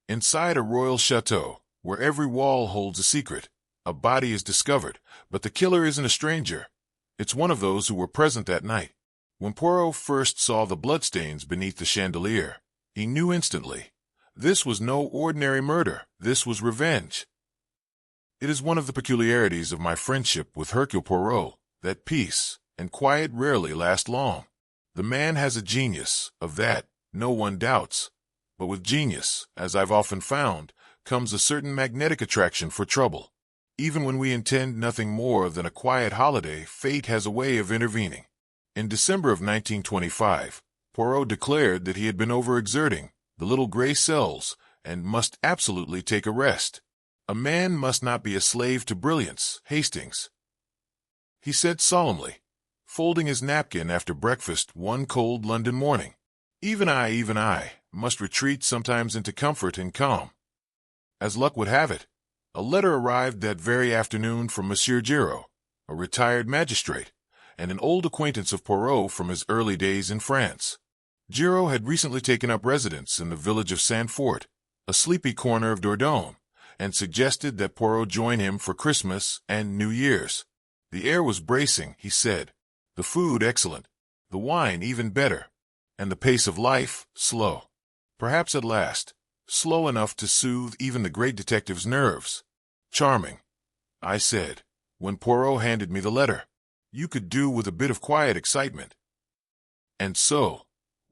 Inside a royal chateau, where every wall holds a secret, a body is discovered, but the killer isn't a stranger. It's one of those who were present that night. When Poirot first saw the bloodstains beneath the chandelier, he knew instantly. This was no ordinary murder. This was revenge. It is one of the peculiarities of my friendship with Hercule Poirot that peace and quiet rarely last long. The man has a genius, of that no one doubts. But with genius, as I've often found, comes a certain magnetic attraction for trouble. Even when we intend nothing more than a quiet holiday, fate has a way of intervening. In December of 1925, Poirot declared that he had been overexerting the little gray cells and must absolutely take a rest. A man must not be a slave to brilliance, Hastings, he said solemnly, folding his napkin after breakfast one cold London morning. Even I, must retreat sometimes into comfort and calm. As luck would have it, a letter arrived that very afternoon from Monsieur Giraud, a retired magistrate, and an old acquaintance of Poirot from his early days in France. Giraud had recently taken up residence in the village of Saint-Fort, a sleepy corner of Dordogne, and suggested that Poirot join him for Christmas and New Year's. The air was bracing, he said, the food excellent, the wine even better, and the pace of life slow. Perhaps at last, slow enough to soothe even the great detective's nerves. Charming, I said, when Poirot handed me the letter. You could do with a bit of quiet excitement. And so,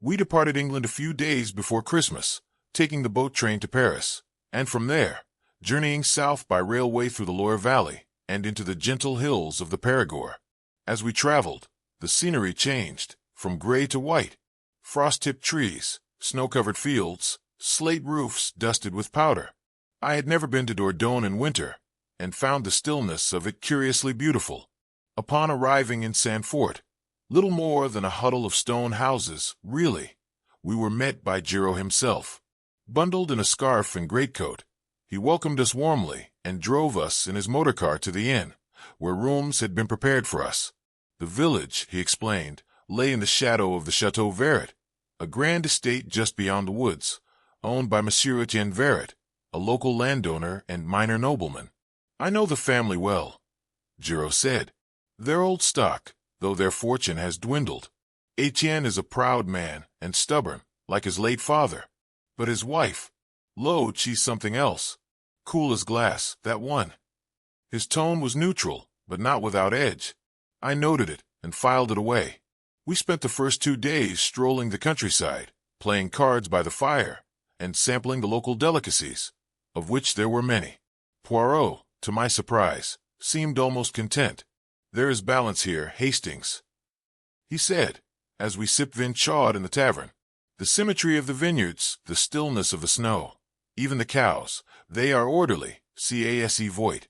we departed England a few days before Christmas, taking the boat train to Paris, and from there, journeying south by railway through the Loire Valley and into the gentle hills of the Périgord. As we traveled, the scenery changed, from gray to white. Frost-tipped trees, snow-covered fields, slate roofs dusted with powder. I had never been to Dordogne in winter, and found the stillness of it curiously beautiful. Upon arriving in Saint-Fort, little more than a huddle of stone houses, really, we were met by Giraud himself. Bundled in a scarf and greatcoat, he welcomed us warmly and drove us in his motor-car to the inn, where rooms had been prepared for us. The village, he explained, lay in the shadow of the Château Vernet, a grand estate just beyond the woods, owned by Monsieur Étienne Vernet, a local landowner and minor nobleman. I know the family well, Giraud said. They're old stock, though their fortune has dwindled. Étienne is a proud man and stubborn, like his late father. But his wife, lo, she's something else. Cool as glass, that one. His tone was neutral, but not without edge. I noted it and filed it away. We spent the first 2 days strolling the countryside, playing cards by the fire, and sampling the local delicacies, of which there were many. Poirot, to my surprise, seemed almost content. There is balance here, Hastings, he said, as we sipped vin chaud in the tavern. The symmetry of the vineyards, the stillness of the snow, even the cows, they are orderly, cas voit.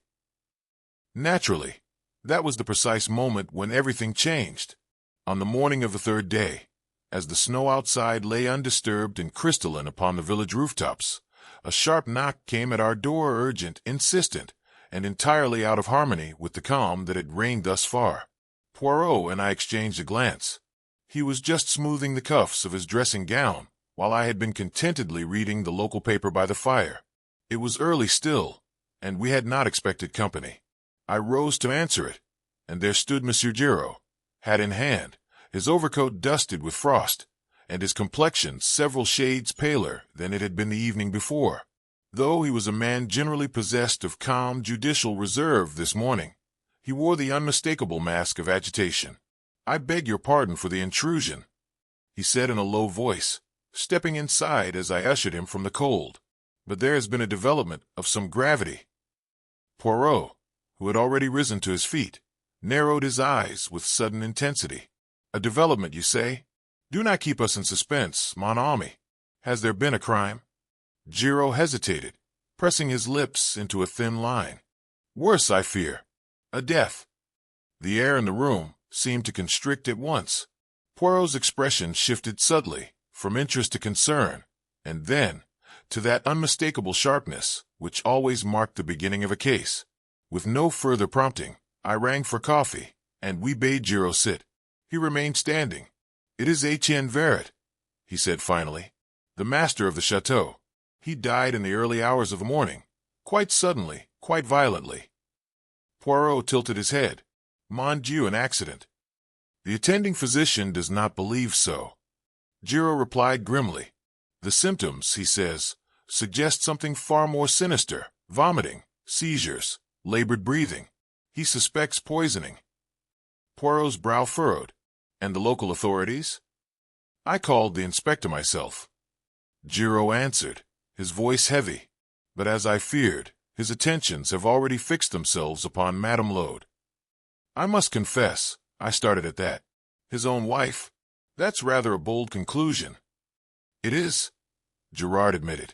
Naturally, that was the precise moment when everything changed. On the morning of the 3rd day, as the snow outside lay undisturbed and crystalline upon the village rooftops, a sharp knock came at our door, urgent, insistent, and entirely out of harmony with the calm that had reigned thus far. Poirot and I exchanged a glance. He was just smoothing the cuffs of his dressing gown, while I had been contentedly reading the local paper by the fire. It was early still, and we had not expected company. I rose to answer it, and there stood Monsieur Giraud, hat in hand, his overcoat dusted with frost, and his complexion several shades paler than it had been the evening before. Though he was a man generally possessed of calm, judicial reserve this morning, he wore the unmistakable mask of agitation. "I beg your pardon for the intrusion," he said in a low voice, stepping inside as I ushered him from the cold. "But there has been a development of some gravity." Poirot, who had already risen to his feet, narrowed his eyes with sudden intensity. "A development, you say? Do not keep us in suspense, mon ami. Has there been a crime?" Giraud hesitated, pressing his lips into a thin line. "Worse, I fear. A death." The air in the room seemed to constrict at once. Poirot's expression shifted subtly, from interest to concern, and then to that unmistakable sharpness which always marked the beginning of a case. With no further prompting, I rang for coffee, and we bade Giraud sit. He remained standing. "It is Étienne Vernet," he said finally, "the master of the Château." He died in the early hours of the morning, quite suddenly, quite violently. Poirot tilted his head. Mon Dieu, an accident. The attending physician does not believe so. Giraud replied grimly. The symptoms, he says, suggest something far more sinister: vomiting, seizures, labored breathing. He suspects poisoning. Poirot's brow furrowed. And the local authorities? I called the inspector myself. Giraud answered, his voice heavy. But as I feared, his attentions have already fixed themselves upon Madame Lode. I must confess, I started at that. His own wife? That's rather a bold conclusion. It is, Gerard admitted,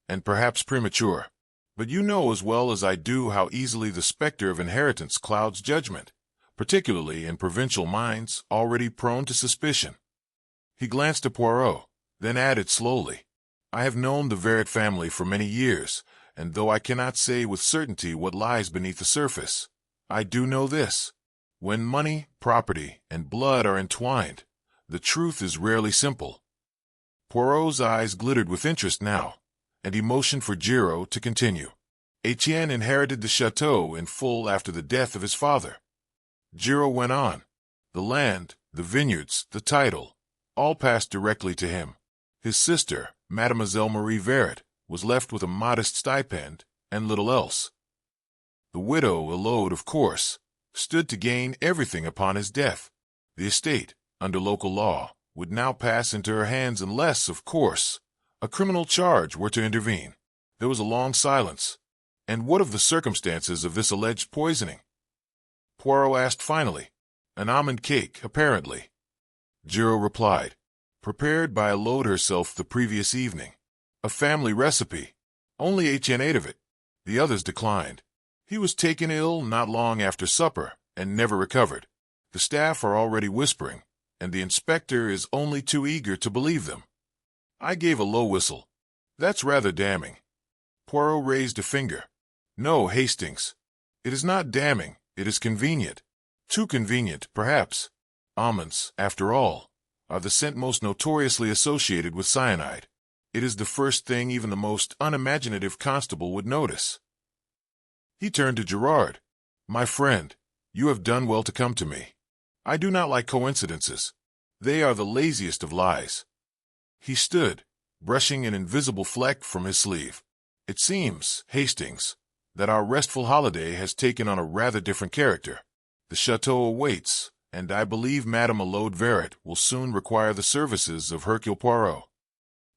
and perhaps premature. But you know as well as I do how easily the specter of inheritance clouds judgment, particularly in provincial minds already prone to suspicion. He glanced at Poirot, then added slowly, I have known the Vernet family for many years, and though I cannot say with certainty what lies beneath the surface, I do know this. When money, property, and blood are entwined, the truth is rarely simple. Poirot's eyes glittered with interest now, and he motioned for Giraud to continue. Étienne inherited the château in full after the death of his father. Giraud went on. The land, the vineyards, the title, all passed directly to him. His sister, Mademoiselle Marie Vernet, was left with a modest stipend and little else. The widow, Élodie, of course, stood to gain everything upon his death. The estate, under local law, would now pass into her hands unless, of course, a criminal charge were to intervene. There was a long silence. And what of the circumstances of this alleged poisoning? Poirot asked finally. An almond cake, apparently. Giraud replied. Prepared by Élodie herself the previous evening. A family recipe. Only Étienne ate of it. The others declined. He was taken ill not long after supper, and never recovered. The staff are already whispering, and the inspector is only too eager to believe them. I gave a low whistle. That's rather damning. Poirot raised a finger. No, Hastings. It is not damning, it is convenient. Too convenient, perhaps. Almonds, after all, are the scent most notoriously associated with cyanide. It is the first thing even the most unimaginative constable would notice. He turned to Gerard. My friend, you have done well to come to me. I do not like coincidences. They are the laziest of lies. He stood, brushing an invisible fleck from his sleeve. It seems, Hastings, that our restful holiday has taken on a rather different character. The château awaits, and I believe Madame Élodie Vernet will soon require the services of Hercule Poirot.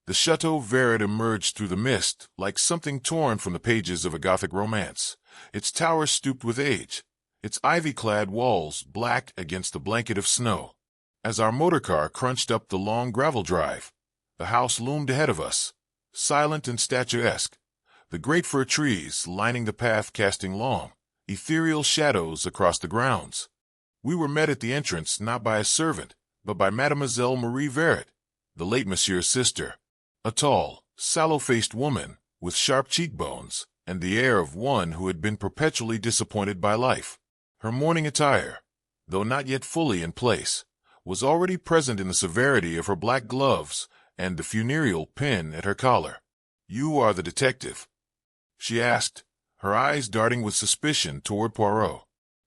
The Château Vernet emerged through the mist like something torn from the pages of a Gothic romance, its towers stooped with age, its ivy-clad walls black against the blanket of snow. As our motor-car crunched up the long gravel drive, the house loomed ahead of us, silent and statuesque, the great fir trees lining the path casting long, ethereal shadows across the grounds. We were met at the entrance not by a servant, but by Mademoiselle Marie Vernet, the late monsieur's sister, a tall, sallow-faced woman with sharp cheekbones and the air of one who had been perpetually disappointed by life. Her mourning attire, though not yet fully in place, was already present in the severity of her black gloves and the funereal pin at her collar. You are the detective? She asked, her eyes darting with suspicion toward Poirot.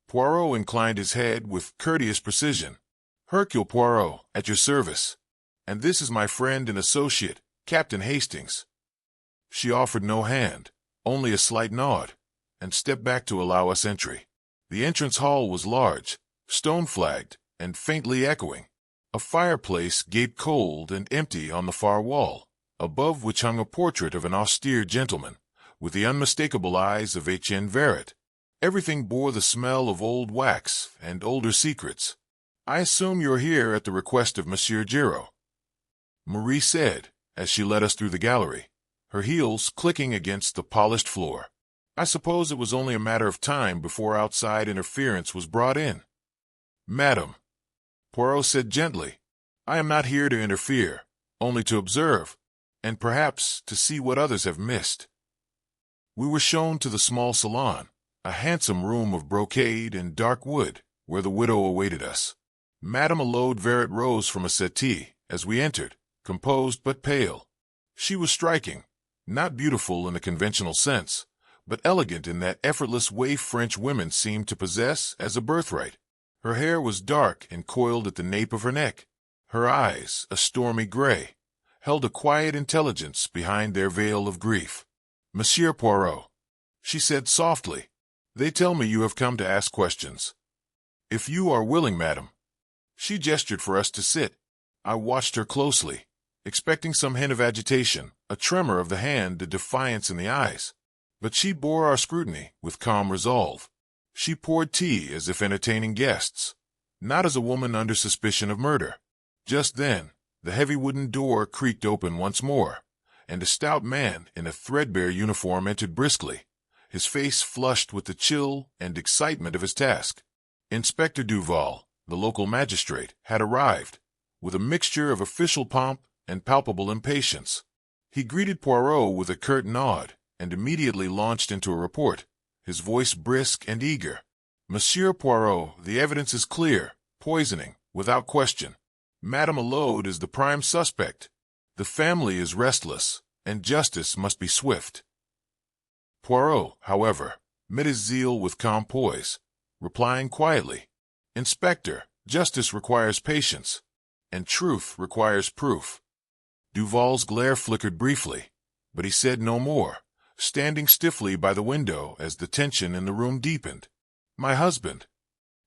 Poirot inclined his head with courteous precision. Hercule Poirot, at your service. And this is my friend and associate, Captain Hastings. She offered no hand, only a slight nod, and stepped back to allow us entry. The entrance hall was large, stone-flagged, and faintly echoing. A fireplace gaped cold and empty on the far wall, above which hung a portrait of an austere gentleman, with the unmistakable eyes of Étienne Vernet. Everything bore the smell of old wax and older secrets. I assume you're here at the request of Monsieur Giraud, Marie said, as she led us through the gallery, her heels clicking against the polished floor. I suppose it was only a matter of time before outside interference was brought in. Madam, Poirot said gently, I am not here to interfere, only to observe, and perhaps to see what others have missed. We were shown to the small salon, a handsome room of brocade and dark wood, where the widow awaited us. Madame Élodie Vernet rose from a settee as we entered, composed but pale. She was striking, Not beautiful in the conventional sense, but elegant in that effortless way French women seem to possess as a birthright. Her hair was dark and coiled at the nape of her neck. Her eyes, a stormy gray, held a quiet intelligence behind their veil of grief. "Monsieur Poirot," she said softly, "they tell me you have come to ask questions. If you are willing, madam." She gestured for us to sit. I watched her closely, expecting some hint of agitation, a tremor of the hand, a defiance in the eyes. But she bore our scrutiny with calm resolve. She poured tea as if entertaining guests, not as a woman under suspicion of murder. Just then, the heavy wooden door creaked open once more, and a stout man in a threadbare uniform entered briskly, his face flushed with the chill and excitement of his task. Inspector Duval, the local magistrate, had arrived, with a mixture of official pomp and palpable impatience. He greeted Poirot with a curt nod, and immediately launched into a report, his voice brisk and eager. "Monsieur Poirot, the evidence is clear. Poisoning, without question. Madame Élodie is the prime suspect. The family is restless, and justice must be swift." Poirot, however, met his zeal with calm poise, replying quietly, "Inspector, justice requires patience, and truth requires proof." Duval's glare flickered briefly, but he said no more, standing stiffly by the window as the tension in the room deepened. "My husband,"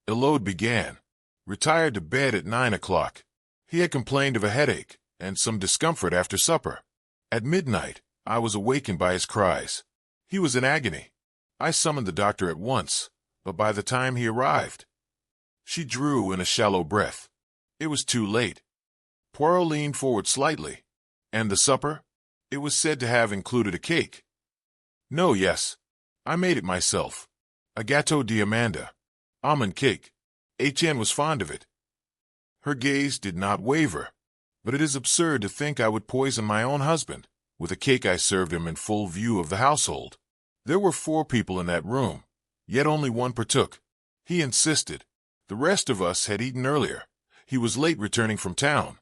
Élodie began, "retired to bed at 9 o'clock. He had complained of a headache and some discomfort after supper. At midnight, I was awakened by his cries. He was in agony. I summoned the doctor at once, but by the time he arrived—" She drew in a shallow breath. It was too late. Poirot leaned forward slightly. "And the supper? It was said to have included a cake." "No, yes. I made it myself. A gâteau d'amande, almond cake. Étienne was fond of it." Her gaze did not waver. "But it is absurd to think I would poison my own husband with a cake I served him in full view of the household. There were 4 people in that room, yet only one partook. He insisted. The rest of us had eaten earlier. He was late returning from town."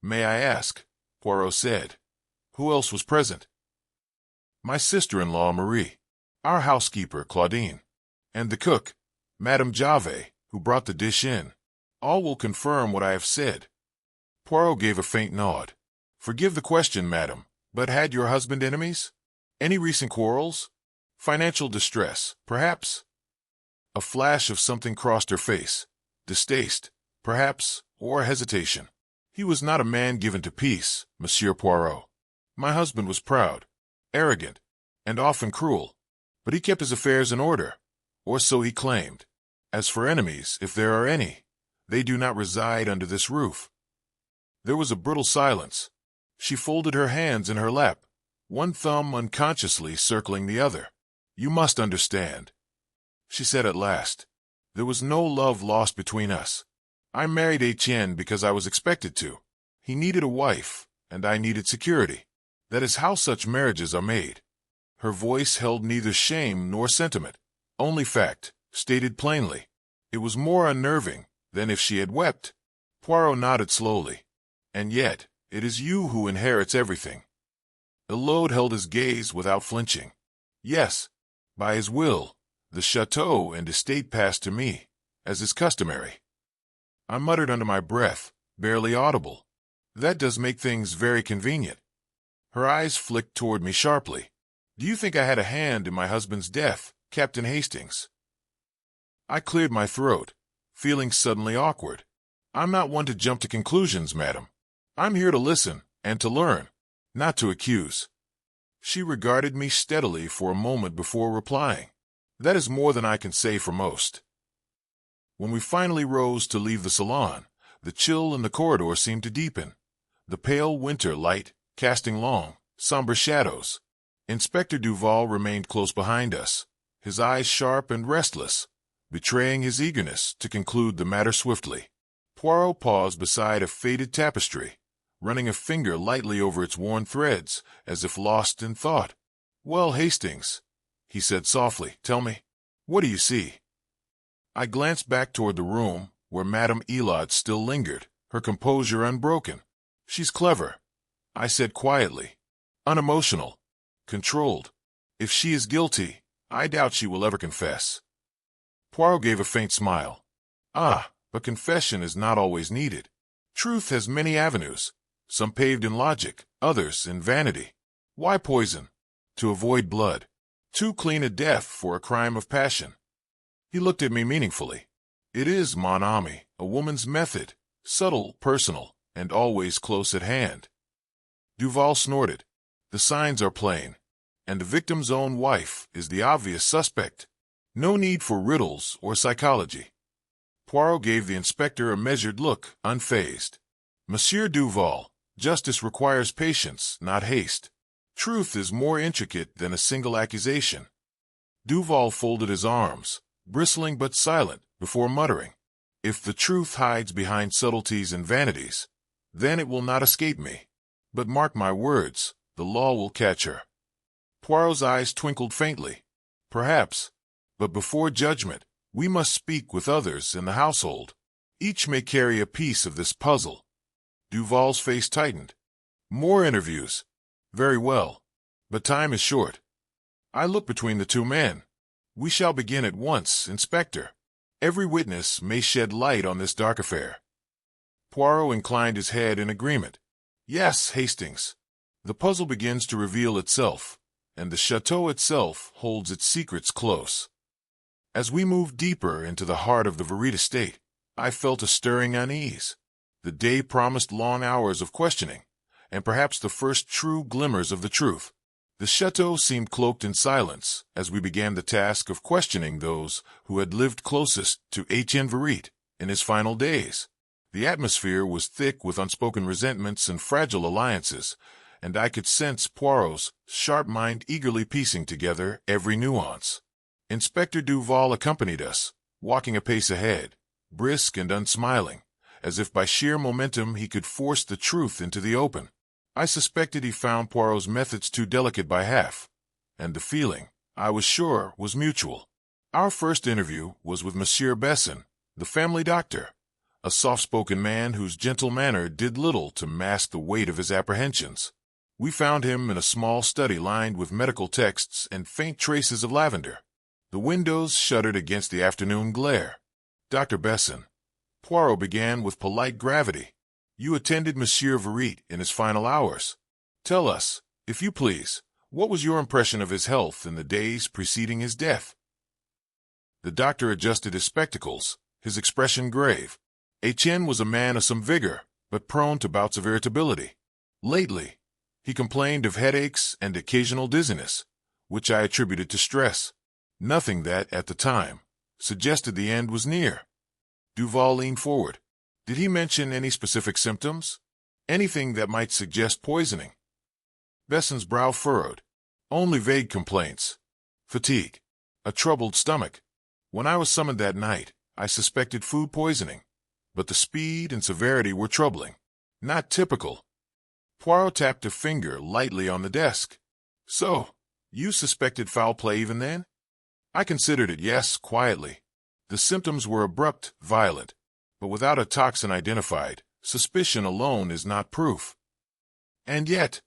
"May I ask," Poirot said, "who else was present?" "My sister-in-law, Marie, our housekeeper, Claudine, and the cook, Madame Jave, who brought the dish in. All will confirm what I have said." Poirot gave a faint nod. "Forgive the question, madam, but had your husband enemies? Any recent quarrels? Financial distress, perhaps?" A flash of something crossed her face. Distaste, perhaps, or hesitation. "He was not a man given to peace, Monsieur Poirot. My husband was proud, arrogant, and often cruel, but he kept his affairs in order, or so he claimed. As for enemies, if there are any, they do not reside under this roof." There was a brittle silence. She folded her hands in her lap, one thumb unconsciously circling the other. "You must understand," she said at last. "There was no love lost between us. I married Étienne because I was expected to. He needed a wife, and I needed security. That is how such marriages are made." Her voice held neither shame nor sentiment, only fact, stated plainly. It was more unnerving than if she had wept. Poirot nodded slowly. "And yet, it is you who inherits everything." Élodie held his gaze without flinching. "Yes, by his will, the château and estate passed to me, as is customary." I muttered under my breath, barely audible. "That does make things very convenient." Her eyes flicked toward me sharply. "Do you think I had a hand in my husband's death, Captain Hastings?" I cleared my throat, feeling suddenly awkward. "I'm not one to jump to conclusions, madam. I'm here to listen and to learn, not to accuse." She regarded me steadily for a moment before replying. "That is more than I can say for most." When we finally rose to leave the salon, the chill in the corridor seemed to deepen, the pale winter light casting long, somber shadows. Inspector Duval remained close behind us, his eyes sharp and restless, betraying his eagerness to conclude the matter swiftly. Poirot paused beside a faded tapestry, running a finger lightly over its worn threads, as if lost in thought. "Well, Hastings," he said softly, "tell me, what do you see?" I glanced back toward the room, where Madame Élodie still lingered, her composure unbroken. "She's clever," I said quietly, "unemotional, controlled. If she is guilty, I doubt she will ever confess. Poirot gave a faint smile. Ah, but confession is not always needed. Truth has many avenues, some paved in logic, others in vanity. Why poison? To avoid blood. Too clean a death for a crime of passion. He looked at me meaningfully. It is, mon ami, a woman's method, subtle, personal, and always close at hand. Duval snorted. The signs are plain, and the victim's own wife is the obvious suspect. No need for riddles or psychology. Poirot gave the inspector a measured look, unfazed. Monsieur Duval, justice requires patience, not haste. Truth is more intricate than a single accusation. Duval folded his arms, bristling but silent, before muttering, If the truth hides behind subtleties and vanities, then it will not escape me. But mark my words, the law will catch her. Poirot's eyes twinkled faintly. Perhaps. But before judgment, we must speak with others in the household. Each may carry a piece of this puzzle. Duval's face tightened. More interviews. Very well. But time is short. I look between the two men. We shall begin at once, Inspector. Every witness may shed light on this dark affair. Poirot inclined his head in agreement. Yes, Hastings. The puzzle begins to reveal itself, and the chateau itself holds its secrets close. As we moved deeper into the heart of the Vernet estate, I felt a stirring unease. The day promised long hours of questioning, and perhaps the first true glimmers of the truth. The chateau seemed cloaked in silence as we began the task of questioning those who had lived closest to Étienne Vernet in his final days. The atmosphere was thick with unspoken resentments and fragile alliances, and I could sense Poirot's sharp mind eagerly piecing together every nuance. Inspector Duval accompanied us, walking a pace ahead, brisk and unsmiling, as if by sheer momentum he could force the truth into the open. I suspected he found Poirot's methods too delicate by half, and the feeling, I was sure, was mutual. Our first interview was with Monsieur Besson, the family doctor, a soft-spoken man whose gentle manner did little to mask the weight of his apprehensions. We found him in a small study lined with medical texts and faint traces of lavender. The windows shuttered against the afternoon glare. Dr. Besson, Poirot began with polite gravity. You attended Monsieur Vernet in his final hours. Tell us, if you please, what was your impression of his health in the days preceding his death? The doctor adjusted his spectacles, his expression grave. Étienne was a man of some vigor, but prone to bouts of irritability. Lately, he complained of headaches and occasional dizziness, which I attributed to stress. Nothing that, at the time, suggested the end was near. Duval leaned forward. Did he mention any specific symptoms? Anything that might suggest poisoning? Besson's brow furrowed. Only vague complaints. Fatigue. A troubled stomach. When I was summoned that night, I suspected food poisoning, but the speed and severity were troubling. Not typical. Poirot tapped a finger lightly on the desk. So, you suspected foul play even then? I considered it, yes, quietly. The symptoms were abrupt, violent, but without a toxin identified, suspicion alone is not proof. And yet,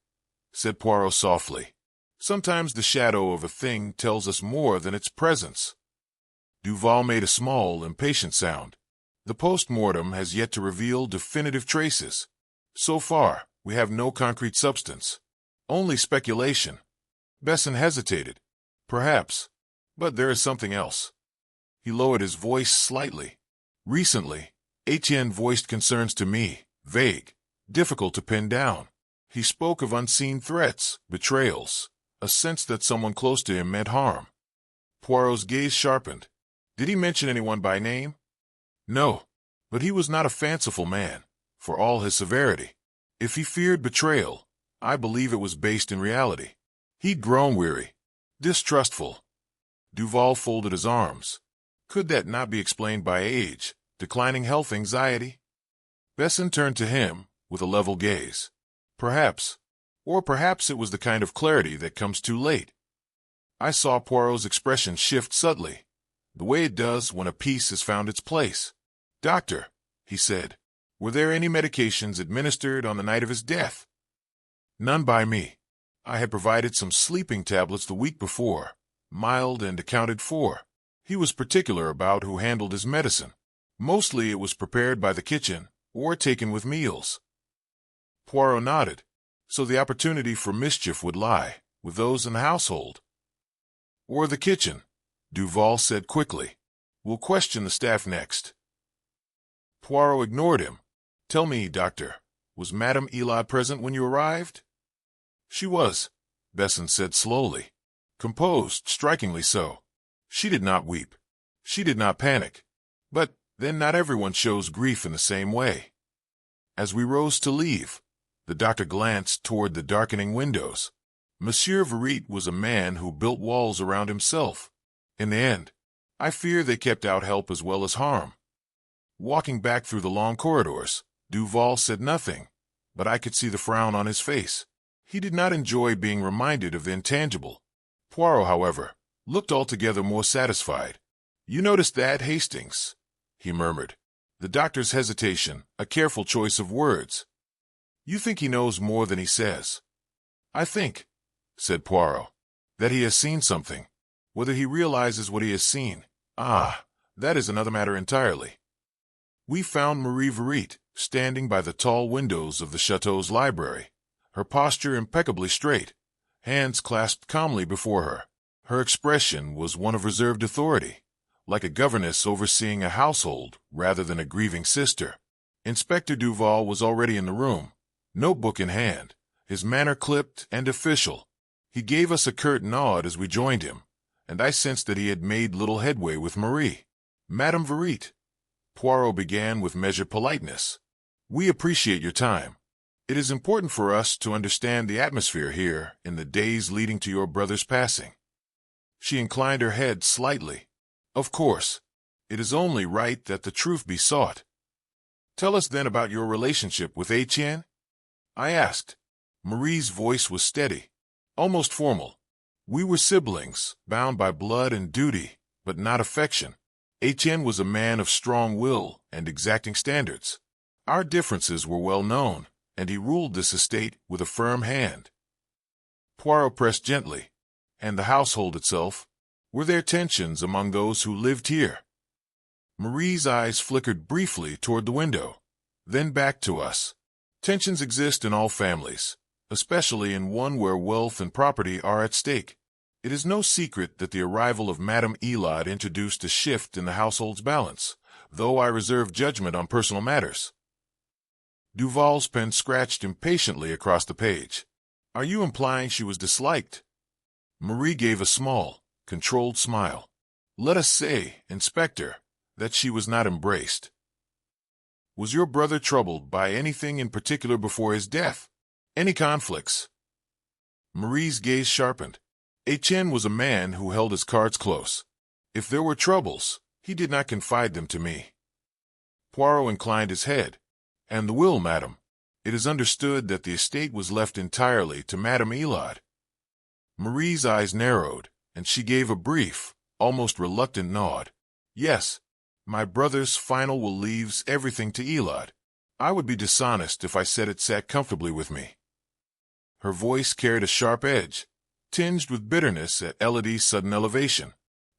said Poirot softly, sometimes the shadow of a thing tells us more than its presence. Duval made a small, impatient sound. The post-mortem has yet to reveal definitive traces. So far, we have no concrete substance. Only speculation. Besson hesitated. Perhaps. But there is something else. He lowered his voice slightly. Recently, Étienne voiced concerns to me, vague, difficult to pin down. He spoke of unseen threats, betrayals, a sense that someone close to him meant harm. Poirot's gaze sharpened. Did he mention anyone by name? No, but he was not a fanciful man, for all his severity. If he feared betrayal, I believe it was based in reality. He'd grown weary, distrustful. Duval folded his arms. Could that not be explained by age, declining health anxiety? Besson turned to him with a level gaze. Perhaps, or perhaps it was the kind of clarity that comes too late. I saw Poirot's expression shift subtly, the way it does when a piece has found its place. Doctor, he said, were there any medications administered on the night of his death? None by me. I had provided some sleeping tablets the week before, mild and accounted for. He was particular about who handled his medicine. Mostly it was prepared by the kitchen or taken with meals. Poirot nodded. So the opportunity for mischief would lie with those in the household. Or the kitchen, Duval said quickly. We'll question the staff next. Poirot ignored him. Tell me, Doctor, was Madame Élodie present when you arrived? She was, Besson said slowly. Composed, strikingly so. She did not weep. She did not panic. But then not everyone shows grief in the same way. As we rose to leave, the doctor glanced toward the darkening windows. Monsieur Vernet was a man who built walls around himself. In the end, I fear they kept out help as well as harm. Walking back through the long corridors, Duval said nothing, but I could see the frown on his face. He did not enjoy being reminded of the intangible. Poirot, however, looked altogether more satisfied. You noticed that, Hastings? He murmured. The doctor's hesitation, a careful choice of words. You think he knows more than he says? I think, said Poirot, that he has seen something. Whether he realizes what he has seen, that is another matter entirely. We found Marie Vernet standing by the tall windows of the Château's library, her posture impeccably straight, hands clasped calmly before her. Her expression was one of reserved authority, like a governess overseeing a household rather than a grieving sister. Inspector Duval was already in the room, notebook in hand, his manner clipped and official. He gave us a curt nod as we joined him, and I sensed that he had made little headway with Marie. Madame Vernet, Poirot began with measured politeness. We appreciate your time. It is important for us to understand the atmosphere here in the days leading to your brother's passing. She inclined her head slightly. Of course, it is only right that the truth be sought. Tell us then about your relationship with Étienne? I asked. Marie's voice was steady, almost formal. We were siblings, bound by blood and duty, but not affection. Étienne was a man of strong will and exacting standards. Our differences were well known, and he ruled this estate with a firm hand. Poirot pressed gently. And the household itself? Were there tensions among those who lived here? Marie's eyes flickered briefly toward the window, then back to us. Tensions exist in all families, especially in one where wealth and property are at stake. It is no secret that the arrival of Madame Élodie introduced a shift in the household's balance, though I reserve judgment on personal matters. Duval's pen scratched impatiently across the page. Are you implying she was disliked? Marie gave a small, controlled smile. Let us say, Inspector, that she was not embraced. Was your brother troubled by anything in particular before his death? Any conflicts? Marie's gaze sharpened. Étienne was a man who held his cards close. If there were troubles, he did not confide them to me. Poirot inclined his head. And the will, madam. It is understood that the estate was left entirely to Madame Élodie. Marie's eyes narrowed, and she gave a brief, almost reluctant nod. Yes, my brother's final will leaves everything to Élodie. I would be dishonest if I said it sat comfortably with me. Her voice carried a sharp edge, tinged with bitterness at Élodie's sudden elevation.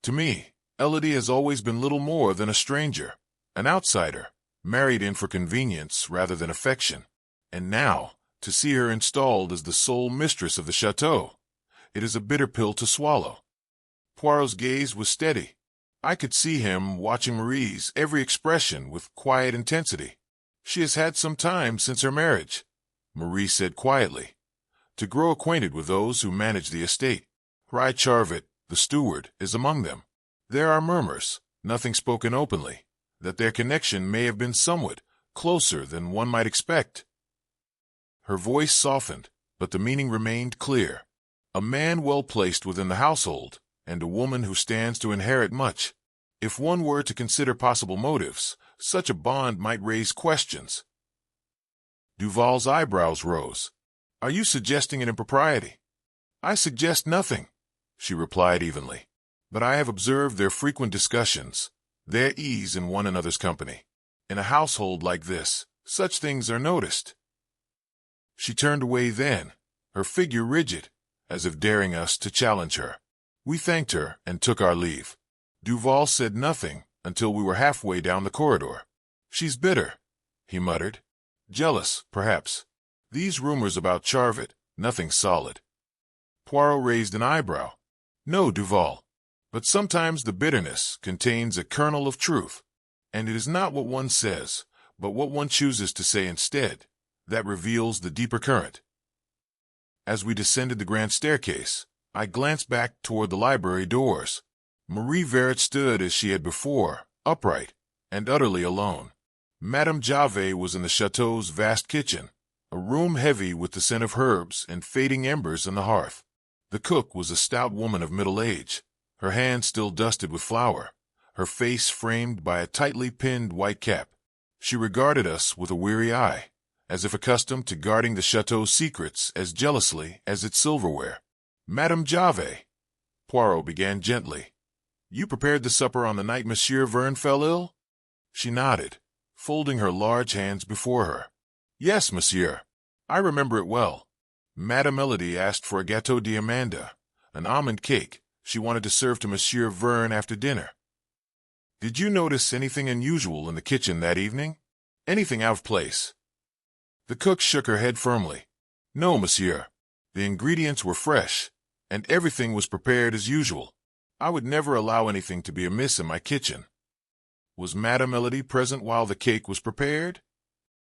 To me, Élodie has always been little more than a stranger, an outsider, married in for convenience rather than affection. And now, to see her installed as the sole mistress of the Château, it is a bitter pill to swallow. Poirot's gaze was steady. I could see him watching Marie's every expression with quiet intensity. She has had some time since her marriage, Marie said quietly, to grow acquainted with those who manage the estate. Ry Charvet, the steward, is among them. There are murmurs, nothing spoken openly, that their connection may have been somewhat closer than one might expect. Her voice softened, but the meaning remained clear. A man well placed within the household, and a woman who stands to inherit much. If one were to consider possible motives, such a bond might raise questions. Duval's eyebrows rose. Are you suggesting an impropriety? I suggest nothing, she replied evenly. But I have observed their frequent discussions, their ease in one another's company. In a household like this, such things are noticed. She turned away then, her figure rigid, as if daring us to challenge her. We thanked her and took our leave. Duval said nothing until we were halfway down the corridor. "She's bitter," he muttered. "Jealous, perhaps. These rumors about Charvet, nothing solid." Poirot raised an eyebrow. "No, Duval. But sometimes the bitterness contains a kernel of truth, and it is not what one says, but what one chooses to say instead, that reveals the deeper current." As we descended the grand staircase, I glanced back toward the library doors. Marie Verret stood as she had before, upright and utterly alone. Madame Jave was in the Château's vast kitchen, a room heavy with the scent of herbs and fading embers on the hearth. The cook was a stout woman of middle age, her hands still dusted with flour, her face framed by a tightly pinned white cap. She regarded us with a weary eye, as if accustomed to guarding the Château's secrets as jealously as its silverware. "Madame Jave," Poirot began gently, "you prepared the supper on the night Monsieur Verne fell ill?" She nodded, folding her large hands before her. "Yes, monsieur. I remember it well. Madame Élodie asked for a gâteau d'amande, an almond cake she wanted to serve to Monsieur Verne after dinner. Did you notice anything unusual in the kitchen that evening? Anything out of place?" The cook shook her head firmly. "No, monsieur. The ingredients were fresh, and everything was prepared as usual. I would never allow anything to be amiss in my kitchen." "Was Madame Élodie present while the cake was prepared?"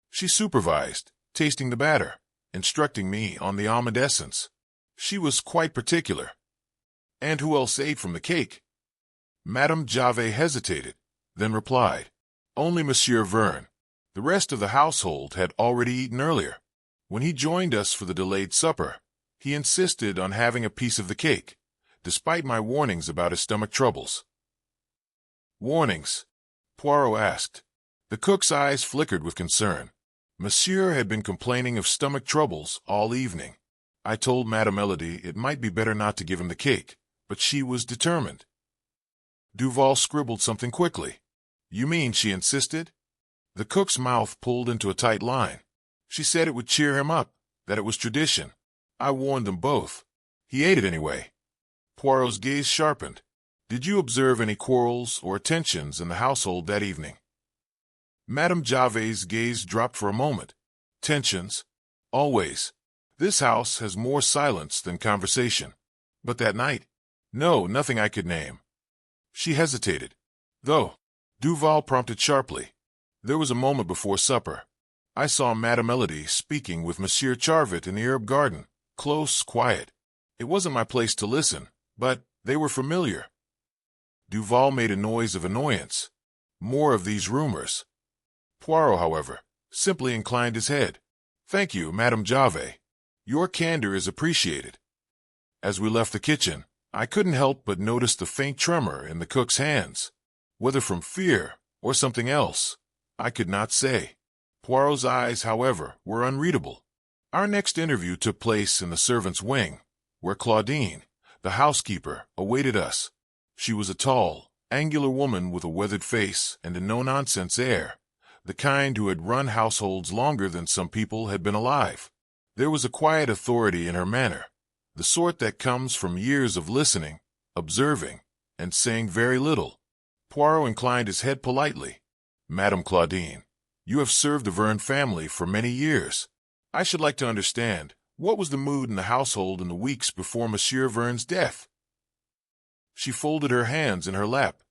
"She supervised, tasting the batter, instructing me on the almond essence. She was quite particular." "And who else ate from the cake?" Madame Jave hesitated, then replied, "Only Monsieur Verne. The rest of the household had already eaten earlier. When he joined us for the delayed supper, he insisted on having a piece of the cake, despite my warnings about his stomach troubles." "Warnings?" Poirot asked. The cook's eyes flickered with concern. Monsieur had been complaining of stomach troubles all evening. I told Madame Élodie it might be better not to give him the cake, but she was determined. Duval scribbled something quickly. "You mean she insisted?" The cook's mouth pulled into a tight line. "She said it would cheer him up, that it was tradition. I warned them both. He ate it anyway." Poirot's gaze sharpened. "Did you observe any quarrels or tensions in the household that evening?" Madame Jave's gaze dropped for a moment. "Tensions? Always. This house has more silence than conversation. But that night? No, nothing I could name." She hesitated. "Though," Duval prompted sharply, "there was a moment before supper. I saw Madame Élodie speaking with Monsieur Charvet in the herb garden, close, quiet. It wasn't my place to listen, but they were familiar." Duval made a noise of annoyance. More of these rumors. Poirot, however, simply inclined his head. "Thank you, Madame Jave. Your candor is appreciated." As we left the kitchen, I couldn't help but notice the faint tremor in the cook's hands. Whether from fear or something else, I could not say. Poirot's eyes, however, were unreadable. Our next interview took place in the servants' wing, where Claudine, the housekeeper, awaited us. She was a tall, angular woman with a weathered face and a no-nonsense air, the kind who had run households longer than some people had been alive. There was a quiet authority in her manner, the sort that comes from years of listening, observing, and saying very little. Poirot inclined his head politely. "Madame Claudine, you have served the Verne family for many years. I should like to understand, what was the mood in the household in the weeks before Monsieur Verne's death?" She folded her hands in her lap.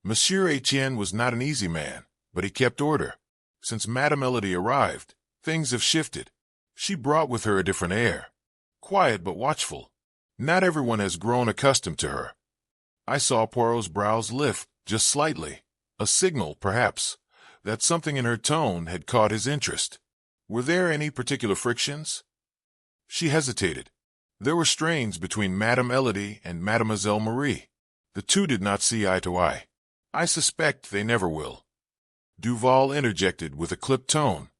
"Monsieur Étienne was not an easy man, but he kept order. Since Madame Élodie arrived, things have shifted. She brought with her a different air, quiet but watchful. Not everyone has grown accustomed to her." I saw Poirot's brows lift just slightly, a signal, perhaps, that something in her tone had caught his interest. "Were there any particular frictions?" She hesitated. There were strains between Madame Élodie and Mademoiselle Marie. The two did not see eye to eye. I suspect they never will. Duval interjected with a clipped tone.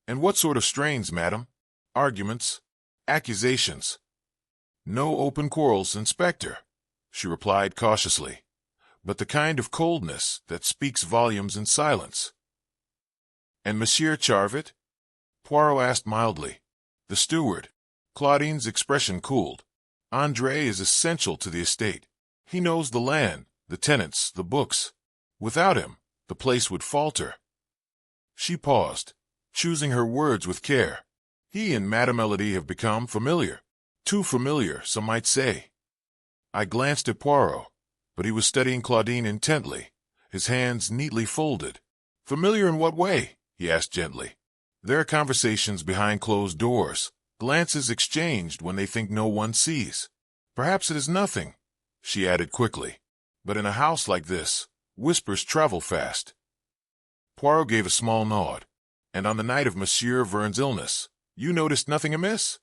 "And what sort of strains, madam? Arguments? Accusations?" "No open quarrels, Inspector," she replied cautiously, "but the kind of coldness that speaks volumes in silence." "And Monsieur Charvet?" Poirot asked mildly. "The steward." Claudine's expression cooled. André is essential to the estate. He knows the land, the tenants, the books. Without him, the place would falter. She paused, choosing her words with care. He and Madame Élodie have become familiar. Too familiar, some might say. I glanced at Poirot, but he was studying Claudine intently, his hands neatly folded. Familiar in what way? He asked gently. There are conversations behind closed doors, glances exchanged when they think no one sees. Perhaps it is nothing, she added quickly. But in a house like this, whispers travel fast. Poirot gave a small nod. And on the night of Monsieur Vern's illness, you noticed nothing amiss?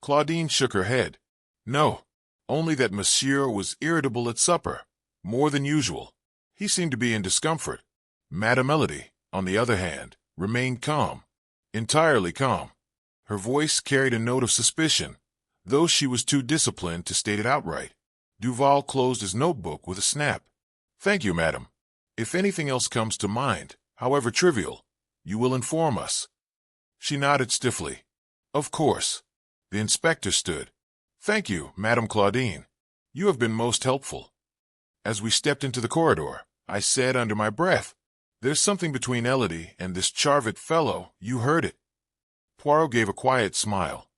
Claudine shook her head. No, only that Monsieur was irritable at supper, more than usual. He seemed to be in discomfort. Madame Élodie, on the other hand, remained calm, entirely calm. Her voice carried a note of suspicion, though she was too disciplined to state it outright. Duval closed his notebook with a snap. Thank you, madam. If anything else comes to mind, however trivial, you will inform us. She nodded stiffly. Of course. The inspector stood. Thank you, Madame Claudine. You have been most helpful. As we stepped into the corridor, I said under my breath, There's something between Élodie and this Charvet fellow. You heard it. Poirot gave a quiet smile.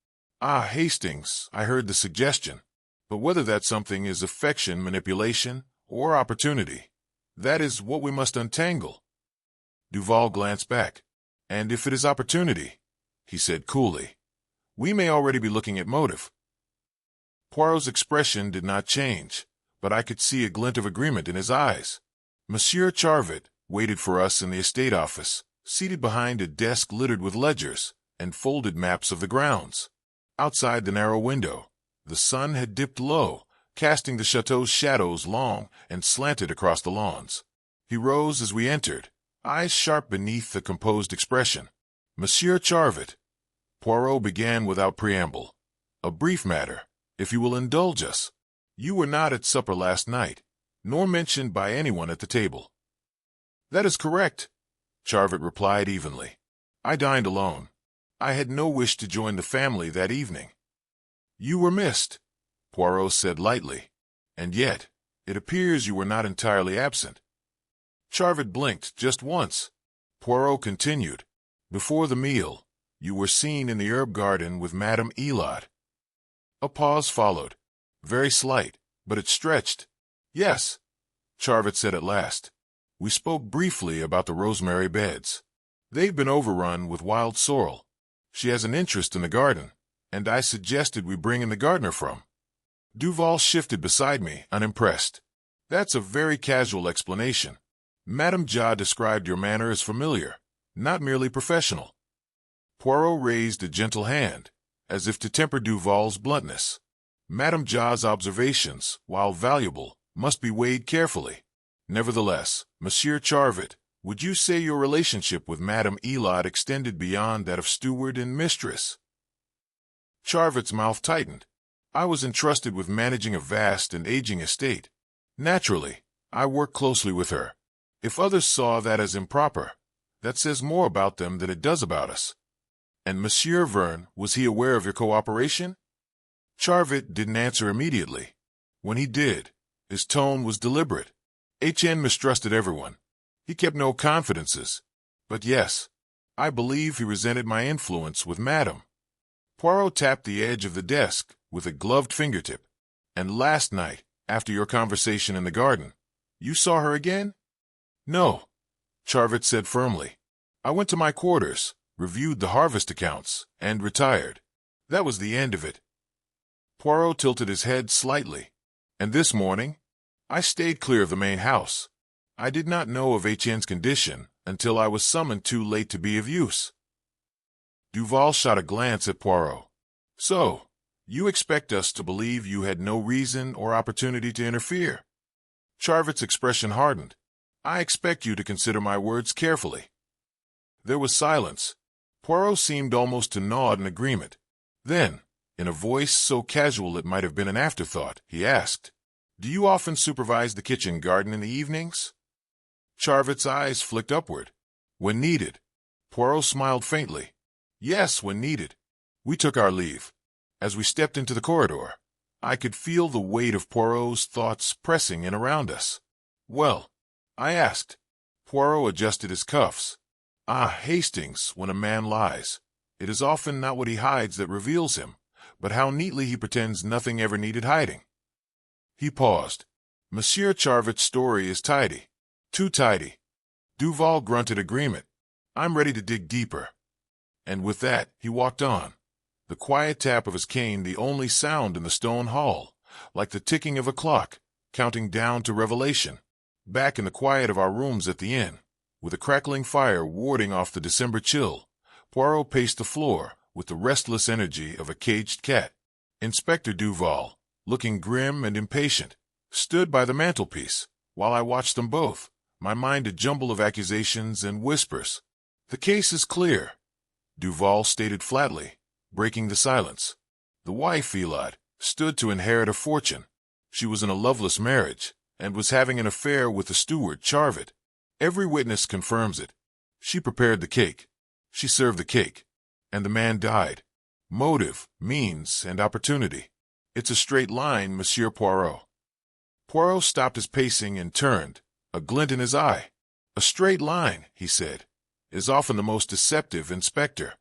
Ah, Hastings, I heard the suggestion. But whether that something is affection, manipulation, or opportunity, that is what we must untangle. Duval glanced back. And if it is opportunity, he said coolly, we may already be looking at motive. Poirot's expression did not change, but I could see a glint of agreement in his eyes. Monsieur Charvet waited for us in the estate office, seated behind a desk littered with ledgers and folded maps of the grounds. Outside the narrow window, the sun had dipped low, casting the chateau's shadows long and slanted across the lawns. He rose as we entered, eyes sharp beneath the composed expression. Monsieur Charvet, Poirot began without preamble. A brief matter, if you will indulge us. You were not at supper last night, nor mentioned by anyone at the table. That is correct, Charvet replied evenly. I dined alone. I had no wish to join the family that evening. You were missed, Poirot said lightly. And yet, it appears you were not entirely absent. Charvet blinked just once. Poirot continued. Before the meal, you were seen in the herb garden with Madame Élodie. A pause followed. Very slight, but it stretched. Yes, Charvet said at last. We spoke briefly about the rosemary beds. They've been overrun with wild sorrel. She has an interest in the garden, and I suggested we bring in the gardener from. Duval shifted beside me, unimpressed. That's a very casual explanation. Madame Ja described your manner as familiar, not merely professional. Poirot raised a gentle hand, as if to temper Duval's bluntness. Madame Ja's observations, while valuable, must be weighed carefully. Nevertheless, Monsieur Charvet, would you say your relationship with Madame Élodie extended beyond that of steward and mistress? Charvet's mouth tightened. I was entrusted with managing a vast and aging estate. Naturally, I worked closely with her. If others saw that as improper, that says more about them than it does about us. And Monsieur Vern, was he aware of your cooperation? Charvet didn't answer immediately. When he did, his tone was deliberate. Étienne mistrusted everyone. He kept no confidences. But yes, I believe he resented my influence with Madame. Poirot tapped the edge of the desk with a gloved fingertip. And last night, after your conversation in the garden, you saw her again? No, Charvet said firmly. I went to my quarters, reviewed the harvest accounts, and retired. That was the end of it. Poirot tilted his head slightly. And this morning, I stayed clear of the main house. I did not know of Étienne's condition until I was summoned too late to be of use. Duval shot a glance at Poirot. So, you expect us to believe you had no reason or opportunity to interfere? Charvet's expression hardened. I expect you to consider my words carefully. There was silence. Poirot seemed almost to nod in agreement. Then, in a voice so casual it might have been an afterthought, he asked, Do you often supervise the kitchen garden in the evenings? Charvet's eyes flicked upward. When needed. Poirot smiled faintly. Yes, when needed. We took our leave. As we stepped into the corridor, I could feel the weight of Poirot's thoughts pressing in around us. "Well?" I asked. Poirot adjusted his cuffs. "Ah, Hastings, when a man lies, it is often not what he hides that reveals him, but how neatly he pretends nothing ever needed hiding." He paused. "Monsieur Charvet's story is tidy. Too tidy." Duval grunted agreement. "I'm ready to dig deeper." And with that, he walked on, the quiet tap of his cane the only sound in the stone hall, like the ticking of a clock, counting down to revelation. Back in the quiet of our rooms at the inn, with a crackling fire warding off the December chill, Poirot paced the floor with the restless energy of a caged cat. Inspector Duval, looking grim and impatient, stood by the mantelpiece, while I watched them both, my mind a jumble of accusations and whispers. "The case is clear," Duval stated flatly, breaking the silence. "The wife, Élodie, stood to inherit a fortune. She was in a loveless marriage, and was having an affair with the steward, Charvet. Every witness confirms it. She prepared the cake. She served the cake. And the man died. Motive, means, and opportunity. It's a straight line, Monsieur Poirot." Poirot stopped his pacing and turned, a glint in his eye. "A straight line," he said, "is often the most deceptive, Inspector.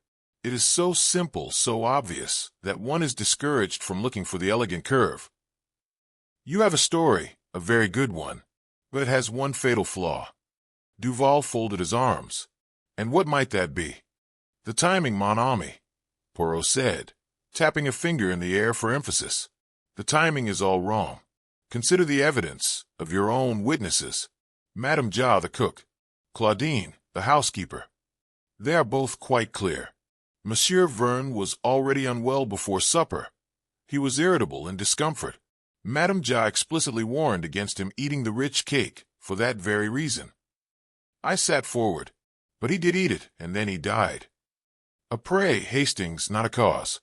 It is so simple, so obvious, that one is discouraged from looking for the elegant curve. You have a story, a very good one, but it has one fatal flaw." Duval folded his arms. "And what might that be?" "The timing, mon ami," Poirot said, tapping a finger in the air for emphasis. "The timing is all wrong. Consider the evidence of your own witnesses. Madame Ja, the cook, Claudine, the housekeeper. They are both quite clear. Monsieur Verne was already unwell before supper. He was irritable and discomfort. Madame Ja explicitly warned against him eating the rich cake for that very reason. I sat forward, but he did eat it, and then he died." "A prey, Hastings, not a cause,"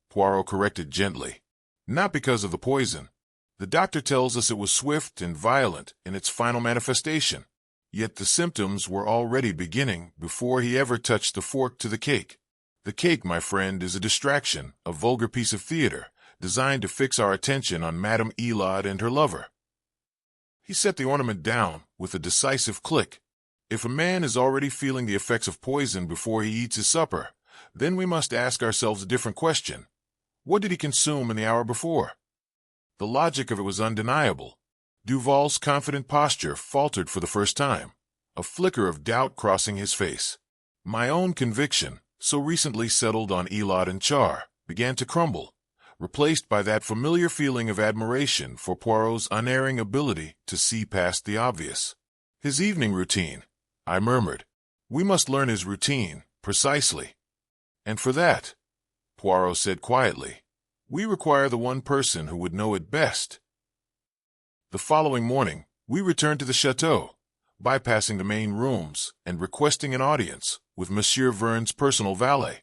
Poirot corrected gently. "Not because of the poison. The doctor tells us it was swift and violent in its final manifestation, yet the symptoms were already beginning before he ever touched the fork to the cake. The cake, my friend, is a distraction, a vulgar piece of theater, designed to fix our attention on Madame Élodie and her lover." He set the ornament down with a decisive click. "If a man is already feeling the effects of poison before he eats his supper, then we must ask ourselves a different question. What did he consume in the hour before?" The logic of it was undeniable. Duval's confident posture faltered for the first time, a flicker of doubt crossing his face. My own conviction, so recently settled on Élodie and Char, began to crumble, replaced by that familiar feeling of admiration for Poirot's unerring ability to see past the obvious. "His evening routine," I murmured. "We must learn his routine, precisely. And for that," Poirot said quietly, "we require the one person who would know it best." The following morning, we returned to the Château, bypassing the main rooms and requesting an audience with Monsieur Verne's personal valet,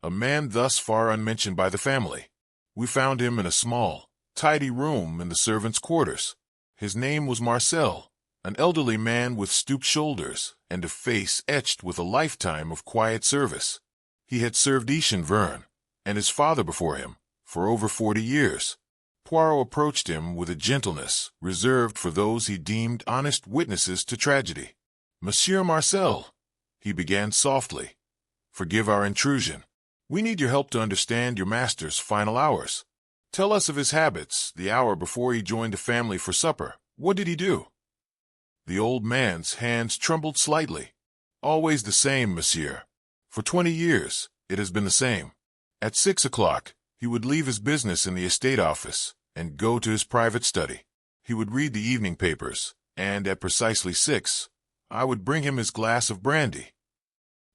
a man thus far unmentioned by the family. We found him in a small, tidy room in the servants' quarters. His name was Marcel, an elderly man with stooped shoulders and a face etched with a lifetime of quiet service. He had served Étienne Vernet and his father before him for over 40 years. Poirot approached him with a gentleness reserved for those he deemed honest witnesses to tragedy. "Monsieur Marcel," he began softly, "forgive our intrusion. We need your help to understand your master's final hours. Tell us of his habits the hour before he joined the family for supper. What did he do?" The old man's hands trembled slightly. "Always the same, monsieur. For 20 years, it has been the same. At 6 o'clock, he would leave his business in the estate office and go to his private study. He would read the evening papers, and at precisely 6, I would bring him his glass of brandy."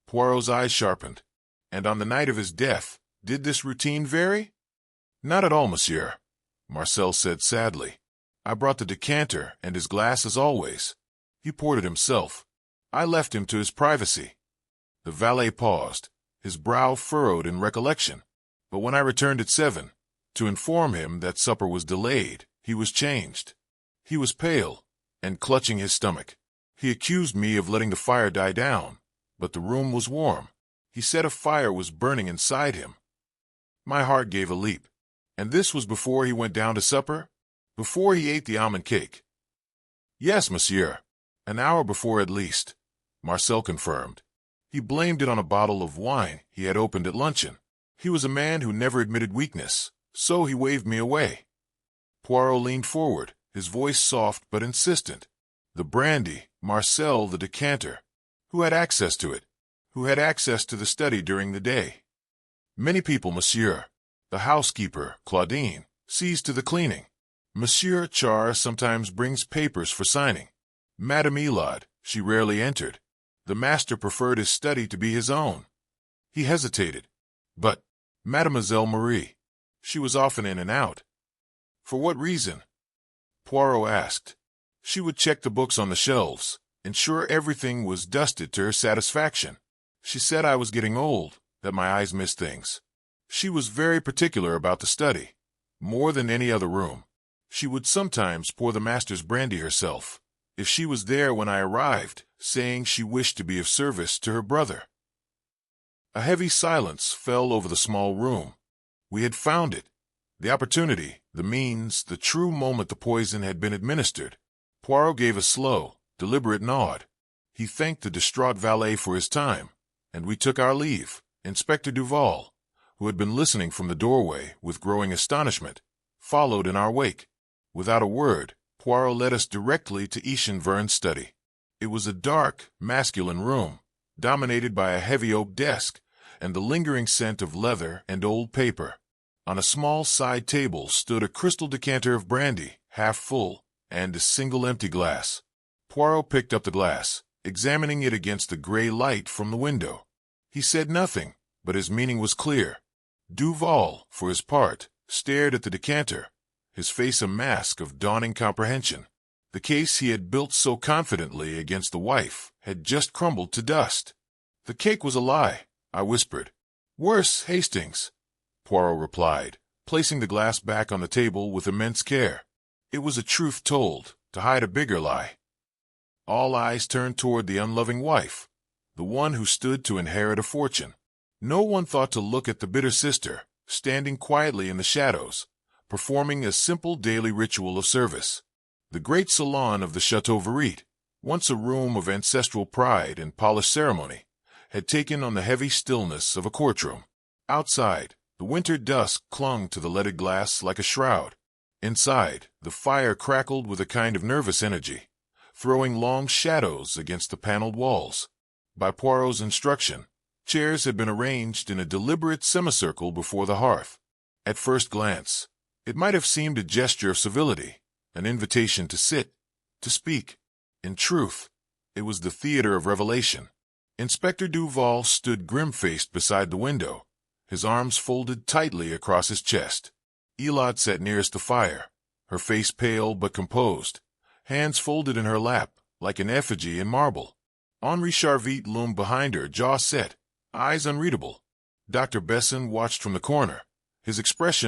Poirot's eyes sharpened. "And on the night of his death, did this routine vary?" "Not at all, monsieur," Marcel said sadly. "I brought the decanter and his glass as always. He poured it himself. I left him to his privacy." The valet paused, his brow furrowed in recollection. But when I returned at 7, to inform him that supper was delayed, he was changed. He was pale, and clutching his stomach. He accused me of letting the fire die down, but the room was warm. He said a fire was burning inside him. My heart gave a leap. And this was before he went down to supper? Before he ate the almond cake? Yes, monsieur. An hour before at least, Marcel confirmed. He blamed it on a bottle of wine he had opened at luncheon. He was a man who never admitted weakness, so he waved me away. Poirot leaned forward, his voice soft but insistent. The brandy, Marcel the decanter. Who had access to it? Who had access to the study during the day? Many people, monsieur. The housekeeper, Claudine, sees to the cleaning. Monsieur Char sometimes brings papers for signing. Madame Élodie, she rarely entered. The master preferred his study to be his own. He hesitated. But Mademoiselle Marie, she was often in and out. For what reason? Poirot asked. She would check the books on the shelves, ensure everything was dusted to her satisfaction. She said I was getting old, that my eyes missed things. She was very particular about the study, more than any other room. She would sometimes pour the master's brandy herself, if she was there when I arrived, saying she wished to be of service to her brother. A heavy silence fell over the small room. We had found it. The opportunity, the means, the true moment the poison had been administered. Poirot gave a slow, deliberate nod. He thanked the distraught valet for his time, and we took our leave. Inspector Duval, who had been listening from the doorway with growing astonishment, followed in our wake. Without a word, Poirot led us directly to Étienne Vernet's study. It was a dark, masculine room, dominated by a heavy oak desk and the lingering scent of leather and old paper. On a small side table stood a crystal decanter of brandy, half full, and a single empty glass. Poirot picked up the glass, examining it against the gray light from the window. He said nothing, but his meaning was clear. Duval, for his part, stared at the decanter, his face a mask of dawning comprehension. The case he had built so confidently against the wife had just crumbled to dust. The cake was a lie, I whispered. Worse, Hastings, Poirot replied, placing the glass back on the table with immense care. It was a truth told, to hide a bigger lie. All eyes turned toward the unloving wife, the one who stood to inherit a fortune. No one thought to look at the bitter sister, standing quietly in the shadows, performing a simple daily ritual of service. The great salon of the Château Verret, once a room of ancestral pride and polished ceremony, had taken on the heavy stillness of a courtroom. Outside, the winter dusk clung to the leaded glass like a shroud. Inside, the fire crackled with a kind of nervous energy, throwing long shadows against the paneled walls. By Poirot's instruction, chairs had been arranged in a deliberate semicircle before the hearth. At first glance, it might have seemed a gesture of civility, an invitation to sit, to speak. In truth, it was the theater of revelation. Inspector Duval stood grim-faced beside the window, his arms folded tightly across his chest. Élodie sat nearest the fire, her face pale but composed, hands folded in her lap like an effigy in marble. Henri Charvit loomed behind her, jaw set, eyes unreadable. Dr. Besson watched from the corner, his expression